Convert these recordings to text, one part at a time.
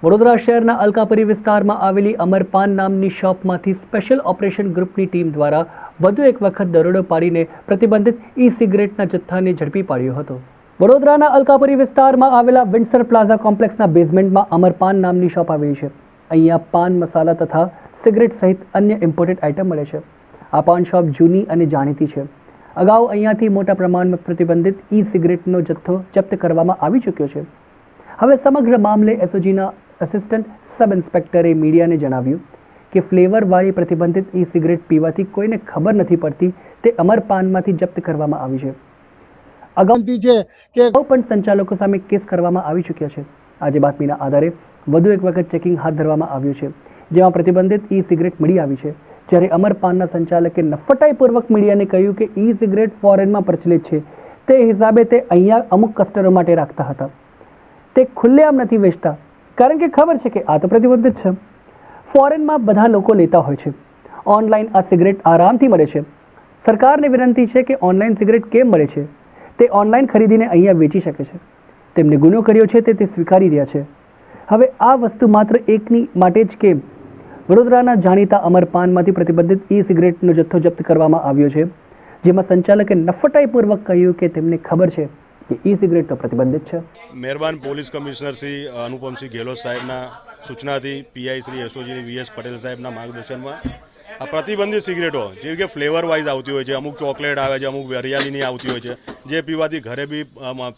વડોદરા શહેરના અલકાપુરી વિસ્તારમાં આવેલી અમરપાન નામની શોપમાંથી સ્પેશિયલ ઓપરેશન ગ્રુપની ટીમ દ્વારા વધુ એક વખત દરોડો પાડીને પ્રતિબંધિત ઈ સિગરેટના જથ્થાને ઝડપી પાડ્યો હતો। વડોદરાના અલકાપુરી વિસ્તારમાં આવેલા વિન્ડસર પ્લાઝા કોમ્પ્લેક્સના બેઝમેન્ટમાં અમરપાન નામની શોપ આવેલી છે। અહીંયા પાન મસાલા તથા સિગરેટ સહિત અન્ય ઇમ્પોર્ટેડ આઇટમ મળે છે। આ પાન શોપ જૂની અને જાણીતી છે। અગાઉ અહીંયાથી મોટા પ્રમાણમાં પ્રતિબંધિત ઈ સિગરેટનો જથ્થો જપ્ત કરવામાં આવી ચૂક્યો છે। હવે સમગ્ર મામલે એસઓજીના અસિસ્ટન્ટ સબ ઇન્સ્પેક્ટરે મીડિયાને જણાવ્યું કે ફ્લેવરવાળી પ્રતિબંધિત ઈ સિગરેટ પીવાથી કોઈને ખબર નથી પડતી તે અમરપાનમાંથી જપ્ત કરવામાં આવી છે। અગાઉ પણ સંચાલકો સામે કેસ કરવામાં આવી ચૂક્યા છે। આજે બાતમીના આધારે વધુ એક વખત ચેકિંગ હાથ ધરવામાં આવ્યું છે, જેમાં પ્રતિબંધિત ઈ સિગરેટ મળી આવી છે। જ્યારે અમરપાનના સંચાલકે નફટાઈપૂર્વક મીડિયાને કહ્યું કે ઈ સિગરેટ ફોરેનમાં પ્રચલિત છે, તે હિસાબે તે અહીંયા અમુક કસ્ટમરો માટે રાખતા હતા, તે ખુલ્લેઆમ નથી વેચતા, કારણ કે ખબર છે કે આ તો પ્રતિબંધિત છે। ફોરેનમાં બધા લોકો લેતા હોય છે, ઓનલાઈન આ સિગરેટ આરામથી મળે છે। સરકારને વિનંતી છે કે ઓનલાઈન સિગરેટ કેમ મળે છે, તે ઓનલાઈન ખરીદીને અહીંયા વેચી શકે છે। તેમને ગુનો કર્યો છે તે સ્વીકારી રહ્યા છે। હવે આ વસ્તુ માત્ર એકની માટે જ કેમ? વડોદરાના જાણીતા અમરપાનમાંથી પ્રતિબંધિત ઈ સિગરેટનો જથ્થો જપ્ત કરવામાં આવ્યો છે, જેમાં સંચાલકે નફટાઈપૂર્વક કહ્યું કે તેમને ખબર છે કે ઈ સિગરેટ તો પ્રતિબંધિત છે। મહેરબાન પોલીસ કમિશનર શ્રી અનુપમસિંહ ગેહલોત સાહેબના સૂચનાથી PI Shri SOG V S Patel સાહેબના માર્ગદર્શનમાં આ પ્રતિબંધિત સિગરેટો જેવી કે ફ્લેવર વાઇઝ આવતી હોય છે, અમુક ચોકલેટ આવે છે, અમુક વેરિયાલીની આવતી હોય છે, જે પીવાથી ઘરે બી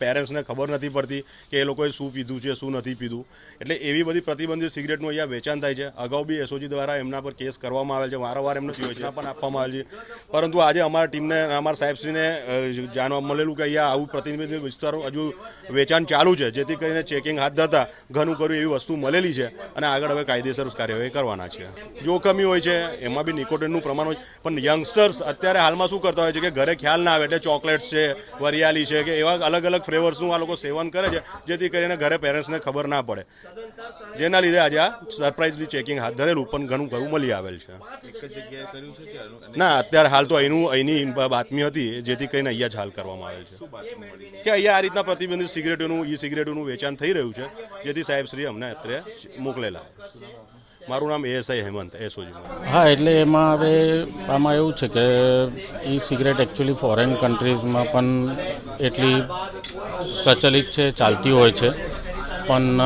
પેરેન્ટ્સને ખબર નથી પડતી કે એ લોકોએ શું પીધું છે શું નથી પીધું, એટલે એવી બધી પ્રતિબંધિત સિગરેટનું અહીંયા વેચાણ થાય છે। અગાઉ બી એસઓજી દ્વારા એમના પર કેસ કરવામાં આવેલ છે, વારંવાર એમને યોજના પણ આપવામાં આવેલ છે, પરંતુ આજે અમારા ટીમને અમારા સાહેબશ્રીને જાણવા મળેલું કે અહીંયા આવું પ્રતિબંધિત વિસ્તારો હજુ વેચાણ ચાલુ છે, જેથી કરીને ચેકિંગ હાથ ધરતા ઘણું કર્યું એવી વસ્તુ મળેલી છે અને આગળ હવે કાયદેસર કાર્યવાહી કરવાના છે। જોખમી હોય છે, એમાં બી નિકોટિનનું પ્રમાણ હોય, પણ યંગસ્ટર્સ અત્યારે હાલમાં શું કરતા હોય છે કે ઘરે ખ્યાલ ના આવે એટલે ચોકલેટ્સ છે, વરિયાળી છે કે એવા અલગ અલગ ફ્લેવર્સનું આ લોકો સેવન કરે છે, જેથી કરીને ઘરે પેરેન્ટ્સને ખબર ના પડે, જેના લીધે આજે આ સરપ્રાઇઝલી ચેકિંગ હાથ ધરેલું પણ ઘણું ખરું મળી આવેલ છે। ના, અત્યારે હાલ તો અહીંની બાતમી હતી, જેથી કરીને અહીંયા જ હાલ કરવામાં આવેલ છે કે અહીંયા આ રીતના પ્રતિબંધિત સિગરેટોનું ઈ સિગરેટોનું વેચાણ થઈ રહ્યું છે, જેથી સાહેબશ્રી અમને અત્યારે મોકલેલા। મારું નામ એએસઆઈ હેમંત, એસઓજીમાં। હા, એટલે એમાં હવે આમાં એવું છે કે ઈ સિગરેટ એકચ્યુઅલી ફોરેન કન્ટ્રીઝમાં પણ એટલી પ્રચલિત છે, ચાલતી હોય છે, પણ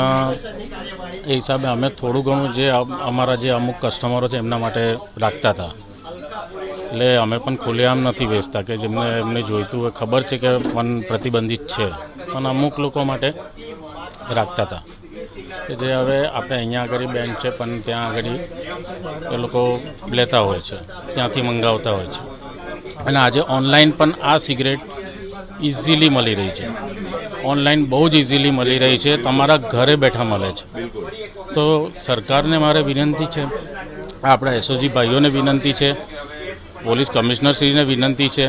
એ હિસાબે અમે થોડું ઘણું જે અમારા જે અમુક કસ્ટમરો છે એમના માટે રાખતા હતા, એટલે અમે પણ ખુલ્લેઆમ નથી વેચતા કે જેમને એમને જોઈતું હોય, ખબર છે કે પણ પ્રતિબંધિત છે, પણ અમુક લોકો માટે રાખતા હતા કે જે હવે આપણે અહીંયા આગળ બેન છે પણ ત્યાં આગળ એ લોકો લેતા હોય છે, ત્યાંથી મંગાવતા હોય છે। અને આજે ઓનલાઈન પણ આ સિગરેટ ઇઝીલી મળી રહી છે, ઓનલાઈન બહુ જ ઇઝીલી મળી રહી છે, તમારા ઘરે બેઠા મળે છે। તો સરકારને મારે વિનંતી છે, આપણા એસઓજી ભાઈઓને વિનંતી છે, પોલીસ કમિશનરશ્રીને વિનંતી છે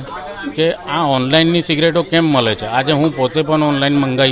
કે આ ઓનલાઈનની સિગરેટો કેમ મળે છે? આજે હું પોતે પણ ઓનલાઈન મંગાવી